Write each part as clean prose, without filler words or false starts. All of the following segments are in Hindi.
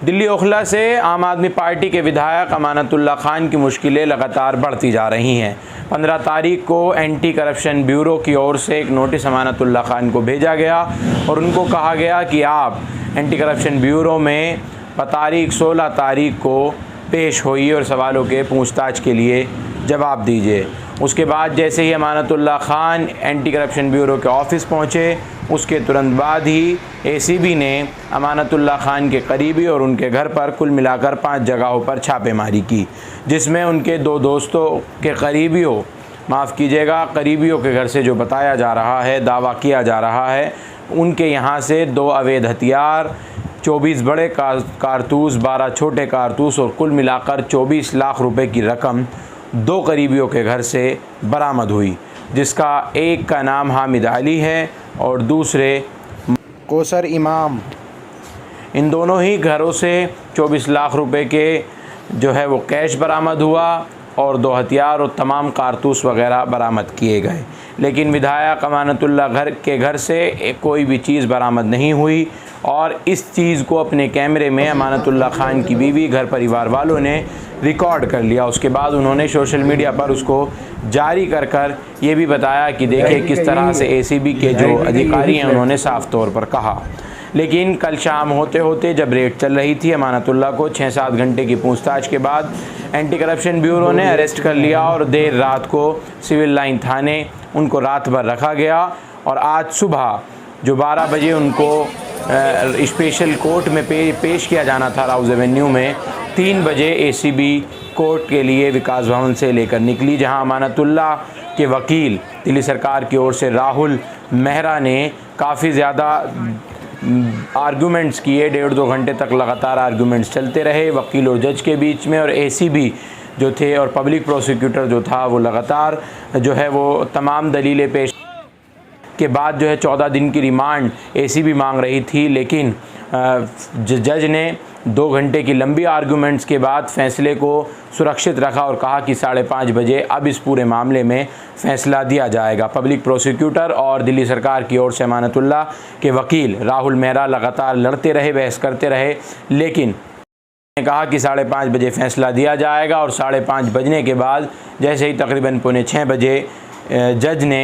दिल्ली ओखला से आम आदमी पार्टी के विधायक अमानतुल्लाह खान की मुश्किलें लगातार बढ़ती जा रही हैं। 15 तारीख को एंटी करप्शन ब्यूरो की ओर से एक नोटिस अमानतुल्लाह खान को भेजा गया और उनको कहा गया कि आप एंटी करप्शन ब्यूरो में तारीख 16 तारीख को पेश होइए और सवालों के पूछताछ के लिए जवाब दीजिए। उसके बाद जैसे ही Amanatullah Khan anti corruption bureau के ऑफिस पहुँचे, उसके तुरंत बाद ही एसीबी ने अमानतुल्लाह खान के करीबी और उनके घर पर कुल मिलाकर 5 जगहों पर छापेमारी की, जिसमें उनके 2 दोस्तों के करीबियों के घर से जो बताया जा रहा है, दावा किया जा रहा है, उनके यहाँ से 2 अवैध हथियार, 24 बड़े कारतूस, 12 छोटे कारतूस और कुल मिलाकर 24 लाख रुपए की रकम 2 करीबियों के घर से बरामद हुई, जिसका एक का नाम हामिद अली है और दूसरे कौसर इमाम। इन दोनों ही घरों से 24 लाख रुपए के जो है वो कैश बरामद हुआ और 2 हथियार और तमाम कारतूस वगैरह बरामद किए गए। लेकिन विधायक अमानतुल्लाह के घर से कोई भी चीज़ बरामद नहीं हुई और इस चीज़ को अपने कैमरे में अमानतुल्लाह खान की बीवी, घर परिवार वालों ने रिकॉर्ड कर लिया। उसके बाद उन्होंने सोशल मीडिया पर उसको जारी कर ये भी बताया कि देखिए किस तरह से एसीबी के जो अधिकारी हैं उन्होंने साफ तौर पर कहा। लेकिन कल शाम होते होते जब रेड चल रही थी, अमानतुल्लाह को 6-7 घंटे की पूछताछ के बाद एंटी करप्शन ब्यूरो ने अरेस्ट कर लिया और देर रात को सिविल लाइन थाने उनको रात भर रखा गया और आज सुबह जो 12 बजे उनको स्पेशल कोर्ट में पेश किया जाना था राउज़ एवेन्यू में, 3 बजे एसीबी कोर्ट के लिए विकास भवन से लेकर निकली, जहां अमानतुल्लाह के वकील दिल्ली सरकार की ओर से राहुल मेहरा ने काफ़ी ज़्यादा आर्गूमेंट्स किए। 1.5-2 घंटे तक लगातार आर्गूमेंट्स चलते रहे वकील और जज के बीच में, और एसीबी जो थे और पब्लिक प्रोसिक्यूटर जो था वो लगातार जो है वो तमाम दलीलें पेश के बाद जो है 14 दिन की रिमांड एसीबी मांग रही थी। लेकिन जज ने 2 घंटे की लंबी आर्गूमेंट्स के बाद फ़ैसले को सुरक्षित रखा और कहा कि 5:30 बजे अब इस पूरे मामले में फ़ैसला दिया जाएगा। पब्लिक प्रोसिक्यूटर और दिल्ली सरकार की ओर से अमानतुल्लाह के वकील राहुल मेहरा लगातार लड़ते रहे, बहस करते रहे, लेकिन ने कहा कि 5:30 बजे फ़ैसला दिया जाएगा। और 5:30 बजने के बाद जैसे ही तकरीबन 5:45 बजे जज ने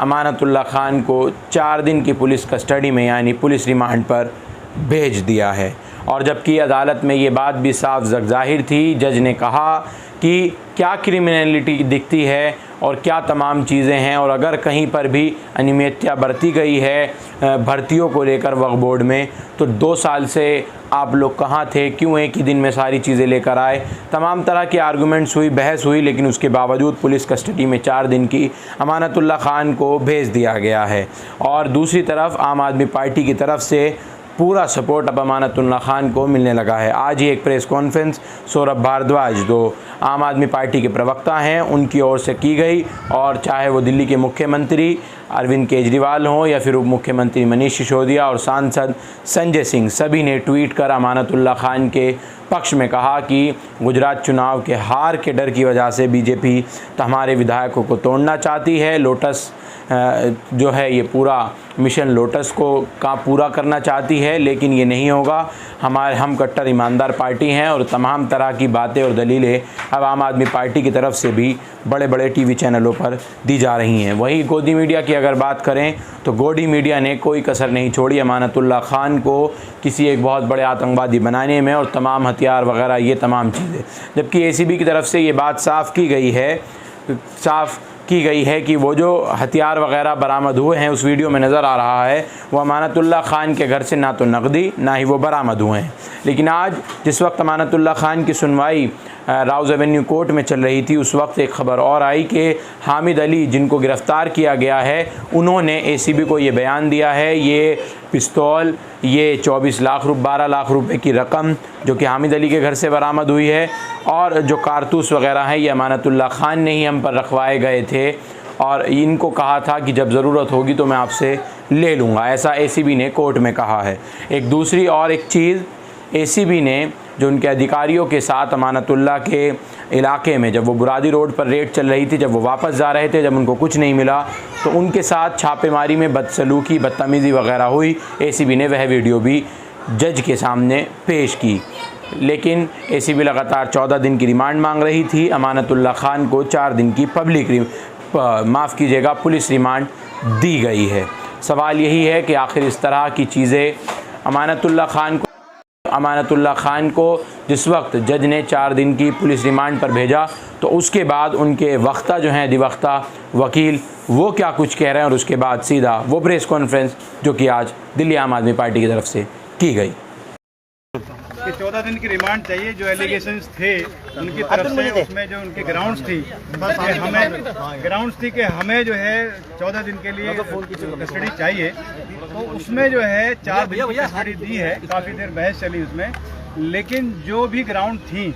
अमानतुल्लाह खान को 4 दिन की पुलिस कस्टडी में यानी पुलिस रिमांड पर भेज दिया है। और जबकि अदालत में ये बात भी साफ ज़ाहिर थी, जज ने कहा कि क्या क्रिमिनलिटी दिखती है और क्या तमाम चीज़ें हैं, और अगर कहीं पर भी अनियमितता बरती गई है भर्तियों को लेकर वक्फ बोर्ड में, तो 2 साल से आप लोग कहाँ थे, क्यों एक ही दिन में सारी चीज़ें लेकर आए। तमाम तरह की आर्गूमेंट्स हुई, बहस हुई, लेकिन उसके बावजूद पुलिस कस्टडी में 4 दिन की अमानतुल्लाह खान को भेज दिया गया है। और दूसरी तरफ आम आदमी पार्टी की तरफ से पूरा सपोर्ट अब अमानतुल्लाह खान को मिलने लगा है। आज ही एक प्रेस कॉन्फ्रेंस सौरभ भारद्वाज जो आम आदमी पार्टी के प्रवक्ता हैं उनकी ओर से की गई, और चाहे वो दिल्ली के मुख्यमंत्री अरविंद केजरीवाल हों या फिर उप मुख्यमंत्री मनीष सिसोदिया और सांसद संजय सिंह, सभी ने ट्वीट कर अमानतुल्लाह खान के पक्ष में कहा कि गुजरात चुनाव के हार के डर की वजह से बीजेपी तो हमारे विधायकों को तोड़ना चाहती है। लोटस जो है ये पूरा मिशन लोटस को पूरा करना चाहती है, लेकिन ये नहीं होगा। हम कट्टर ईमानदार पार्टी हैं और तमाम तरह की बातें और दलीलें अब आम आदमी पार्टी की तरफ से भी बड़े बड़े टीवी चैनलों पर दी जा रही हैं। वहीं गोदी मीडिया की अगर बात करें तो गोदी मीडिया ने कोई कसर नहीं छोड़ी अमानतुल्लाह खान को किसी एक बहुत बड़े आतंकवादी बनाने में, और तमाम हथियार वगैरह ये तमाम चीज़ें। जबकि एसीबी की तरफ से ये बात साफ़ की गई है कि वो जो हथियार वगैरह बरामद हुए हैं उस वीडियो में नज़र आ रहा है वो अमानतुल्लाह खान के घर से ना तो नकदी ना ही वो बरामद हुए हैं। लेकिन आज जिस वक्त अमानतुल्लाह खान की सुनवाई राउज़ एवेन्यू कोर्ट में चल रही थी, उस वक्त एक ख़बर और आई कि हामिद अली जिनको गिरफ़्तार किया गया है उन्होंने एसीबी को ये बयान दिया है, ये पिस्तौल, ये 12 लाख रुपए की रकम जो कि हामिद अली के घर से बरामद हुई है, और जो कारतूस वगैरह हैं ये अमानतुल्लाह खान ने ही हम पर रखवाए गए थे और इनको कहा था कि जब ज़रूरत होगी तो मैं आपसे ले लूँगा, ऐसा एसीबी ने कोर्ट में कहा है। एक दूसरी और एक चीज़, एसीबी ने जो उनके अधिकारियों के साथ अमानतुल्लाह के इलाके में जब वो बुरादी रोड पर रेड चल रही थी, जब वो वापस जा रहे थे, जब उनको कुछ नहीं मिला तो उनके साथ छापेमारी में बदसलूकी, बदतमीज़ी वगैरह हुई। एसीबी ने वह वीडियो भी जज के सामने पेश की। लेकिन एसीबी लगातार 14 दिन की रिमांड मांग रही थी। अमानतुल्लाह खान को 4 दिन की पुलिस रिमांड दी गई है। सवाल यही है कि आखिर इस तरह की चीज़ें अमानतुल्लाह खान को जिस वक्त जज ने 4 दिन की पुलिस रिमांड पर भेजा तो उसके बाद उनके वक्ता जो हैं अधिवक्ता वकील वो क्या कुछ कह रहे हैं, और उसके बाद सीधा वो प्रेस कॉन्फ्रेंस जो कि आज दिल्ली आम आदमी पार्टी की तरफ से की गई। 14 दिन की रिमांड चाहिए। जो एलिगेशंस थे उनकी तरफ से, उसमें जो उनकी ग्राउंड्स थी कि हमें जो है 14 दिन के लिए कस्टडी चाहिए, तो उसमें जो है 4 दिन की कस्टडी दी है। काफ़ी देर बहस चली उसमें, लेकिन जो भी ग्राउंड थी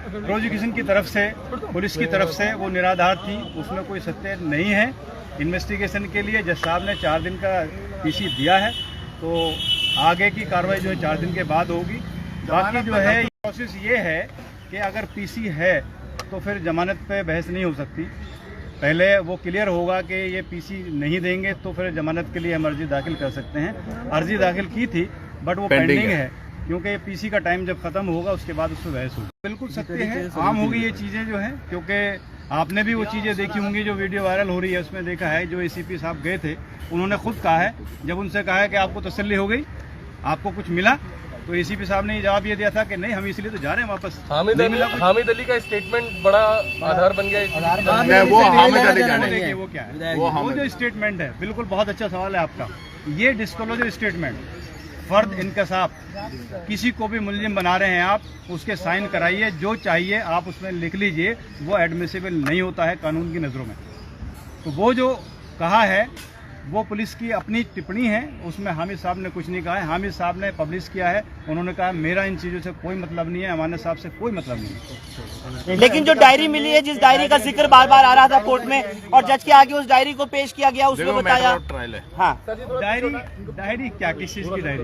प्रोसिक्यूशन की तरफ से, पुलिस की तरफ से, वो निराधार थी, उसमें कोई सत्य नहीं है। इन्वेस्टिगेशन के लिए जज साहब ने 4 दिन का पीसी दिया है, तो आगे की कार्रवाई जो है 4 दिन के बाद होगी। बाकी जो है प्रोसेस ये है कि अगर पीसी है तो फिर जमानत पे बहस नहीं हो सकती। पहले वो क्लियर होगा कि ये पीसी नहीं देंगे तो फिर जमानत के लिए हम अर्जी दाखिल कर सकते हैं। अर्जी दाखिल की थी बट वो पेंडिंग है, क्योंकि ये पीसी का टाइम जब खत्म होगा उसके बाद उस पर बहस होगी। बिल्कुल सत्य है, आम होगी ये चीज़ें जो हैं, क्योंकि आपने भी वो चीज़ें देखी होंगी जो वीडियो वायरल हो रही है, उसमें देखा है जो एसीपी साहब गए थे, उन्होंने खुद कहा है, जब उनसे कहा है कि आपको तसल्ली हो गई, आपको कुछ मिला, तो एसीपी साहब ने जवाब ये दिया था कि नहीं, हम इसलिए तो जा रहे हैं वापस। हामिद अली का स्टेटमेंट बड़ा आधार बन गया। वो क्या है, वो जो स्टेटमेंट है, बिल्कुल बहुत अच्छा सवाल है आपका। ये डिस्क्लोजर स्टेटमेंट, फर्द इंकसाब, किसी को भी मुलजिम बना रहे हैं आप, उसके साइन कराइए, जो चाहिए आप उसमें लिख लीजिए, वो एडमिसिबल नहीं होता है कानून की नज़रों में। तो वो जो कहा है वो पुलिस की अपनी टिप्पणी है, उसमें हामिद साहब ने कुछ नहीं कहा है। हामिद साहब ने पब्लिश किया है, उन्होंने कहा मेरा इन चीज़ों से कोई मतलब नहीं है, अमानत साहब से कोई मतलब नहीं है। लेकिन जो डायरी मिली है, जिस डायरी का जिक्र बार बार आ रहा था कोर्ट में और जज के आगे उस डायरी को पेश किया गया, उसमें बताया हाँ डायरी क्या, किस चीज़ की डायरी?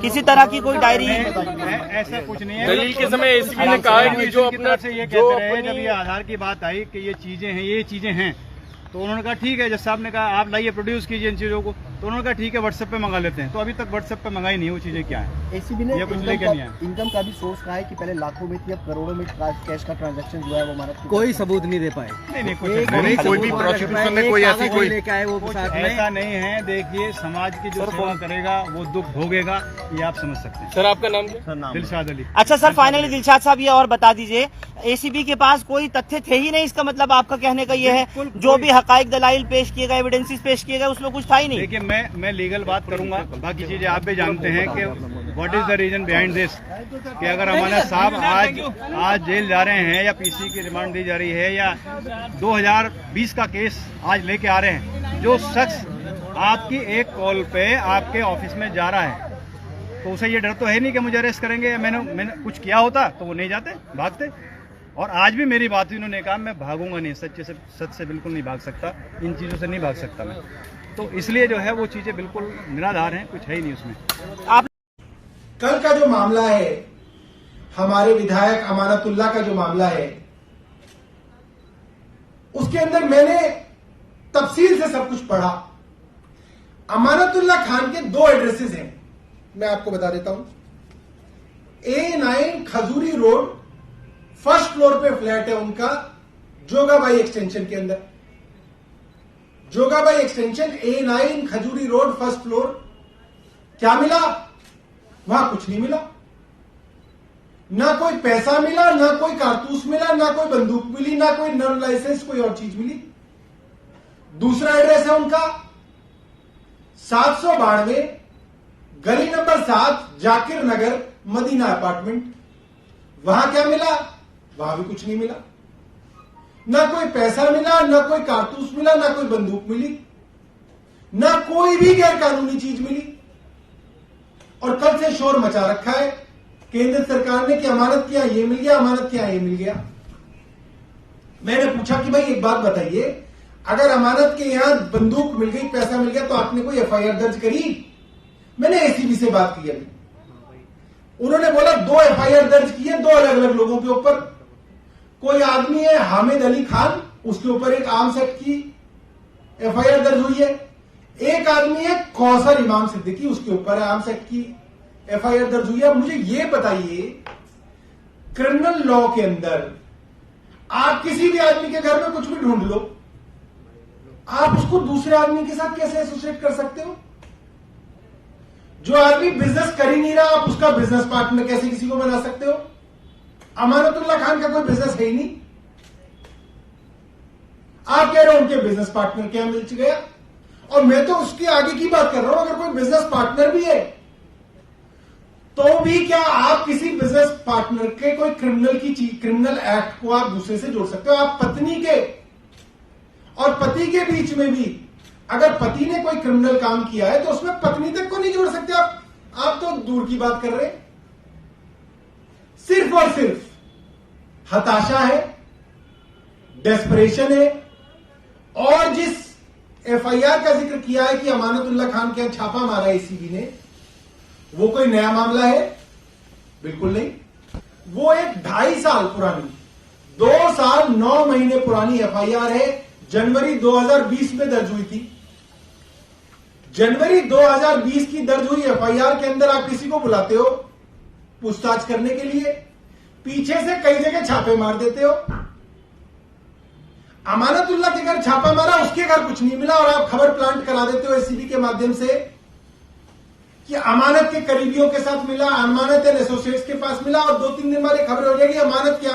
किसी तरह की कोई डायरी ऐसा कुछ नहीं है। दलील के समय एसीपी ने कहा है कि जो अपना से ये कहते रहे, जब ये आधार की बात आई कि ये चीज़ें हैं, तो उन्होंने कहा ठीक है। जज साहब ने कहा आप लाइए, प्रोड्यूस कीजिए इन चीज़ों को, तो उन्होंने कहा ठीक है व्हाट्सएप पे मंगा लेते हैं। तो अभी तक व्हाट्सएप पे मंगाई नहीं, वो चीज़ें क्या है। एसीबी ने कुछ लेके नहीं आया। इनकम का भी सोर्स कहा है कि पहले लाखों में थी, अब करोड़ों में कैश का ट्रांजैक्शन जो है वो हमारा कोई सबूत नहीं दे पाए। नहीं कोई भी प्रोसिक्यूशन ने कोई ऐसी कोई लेके आए वो साथ में ऐसा नहीं है। देखिए, समाज की जो सेवा करेगा वो दुख भोगेगा, ये आप समझ सकते हैं। सर आपका नाम क्या? दिलशाद अली। अच्छा सर, फाइनली दिलशाद साहब ये और बता दीजिए, एसीबी के पास कोई तथ्य थे ही नहीं, इसका मतलब आपका कहने का ये है जो भी हकाइक दलाइल पेश किए गए, एविडेंसेस पेश किए गए, उसमें कुछ था ही नहीं। देखिए, मैं लीगल बात करूंगा, बाकी चीजें आप भी जानते हैं कि what is the reason behind this, कि अगर अमानत साहब आज जेल जा रहे हैं या पीसी की रिमांड दी जा रही है या 2020 का केस आज लेके आ रहे हैं, जो शख्स आपकी एक कॉल पे आपके ऑफिस में जा रहा है, तो उसे ये डर तो है नहीं कि मुझे अरेस्ट करेंगे। मैंने कुछ किया होता तो वो नहीं जाते, भागते। और आज भी मेरी बात हुई, उन्होंने कहा मैं भागूंगा नहीं, सच से बिल्कुल नहीं भाग सकता, इन चीज़ों से नहीं भाग सकता मैं। तो इसलिए जो है वो चीज़ें बिल्कुल निराधार हैं, कुछ है ही नहीं उसमें। आप कल का जो मामला है, हमारे विधायक अमानतुल्लाह का जो मामला है, उसके अंदर मैंने तफसील से सब कुछ पढ़ा। अमानतुल्लाह खान के 2 एड्रेसेस हैं, मैं आपको बता देता हूं। A9 खजूरी रोड, फर्स्ट फ्लोर पे फ्लैट है उनका, जोगाबाई एक्सटेंशन के अंदर। जोगाबाई एक्सटेंशन, A9 खजूरी रोड, फर्स्ट फ्लोर। क्या मिला वहां? कुछ नहीं मिला, ना कोई पैसा मिला, ना कोई कारतूस मिला, ना कोई बंदूक मिली, ना कोई नन लाइसेंस कोई और चीज मिली। दूसरा एड्रेस है उनका 792 गली नंबर 7, जाकिर नगर, मदीना अपार्टमेंट। वहां क्या मिला? वहां भी कुछ नहीं मिला, ना कोई पैसा मिला, ना कोई कारतूस मिला, ना कोई बंदूक मिली, ना कोई भी गैर कानूनी चीज मिली। और कल से शोर मचा रखा है केंद्र सरकार ने कि अमानत क्या ये मिल गया, अमानत क्या ये मिल गया। मैंने पूछा कि भाई एक बात बताइए, अगर अमानत के यहां बंदूक मिल गई, पैसा मिल गया, तो आपने कोई एफआईआर दर्ज करी? मैंने एसीबी से बात की अभी, उन्होंने बोला 2 एफआईआर दर्ज की है, 2 अलग अलग लोगों के ऊपर। कोई आदमी है हामिद अली खान, उसके ऊपर एक आर्म्स एक्ट की एफआईआर दर्ज हुई है। एक आदमी है कौसर इमाम सिद्दीकी, उसके ऊपर है आर्म्स एक्ट की एफआईआर दर्ज हुई है। मुझे ये बताइए, क्रिमिनल लॉ के अंदर आप किसी भी आदमी के घर में कुछ भी ढूंढ लो, आप उसको दूसरे आदमी के साथ कैसे एसोसिएट कर सकते हो? जो आदमी बिजनेस कर ही नहीं रहा, आप उसका बिजनेस पार्टनर कैसे किसी को बना सकते हो? अमानतुल्लाह खान का कोई बिजनेस है ही नहीं, आप कह रहे हो उनके बिजनेस पार्टनर क्या मिल गया। और मैं तो उसके आगे की बात कर रहा हूं, अगर कोई बिजनेस पार्टनर भी है तो भी क्या आप किसी बिजनेस पार्टनर के कोई क्रिमिनल एक्ट को आप दूसरे से जोड़ सकते हो? आप पत्नी के और पति के बीच में भी अगर पति ने कोई क्रिमिनल काम किया है तो उसमें पत्नी तक को नहीं जोड़ सकते आप तो दूर की बात कर रहे हैं। सिर्फ और सिर्फ हताशा है, डेस्परेशन है, और जिस एफआईआर का जिक्र किया है कि अमानतुल्लाह खान के यहां छापा मारा एसीबी ने, वो कोई नया मामला है? बिल्कुल नहीं। वो एक 2.5 साल पुरानी, 2 साल 9 महीने पुरानी एफआईआर है। जनवरी 2020 में दर्ज हुई थी। जनवरी 2020 की दर्ज हुई एफआईआर के अंदर आप किसी को बुलाते हो पूछताछ करने के लिए, पीछे से कई जगह छापे मार देते हो। अमानतुल्लाह के घर छापा मारा, उसके घर कुछ नहीं मिला, और आप खबर प्लांट करा देते हो एसीबी के माध्यम से कि अमानत के करीबियों के साथ मिला, अमानत एंड एसोसिएट्स के पास मिला, और 2-3 दिन बाद खबर हो जाएगी अमानत की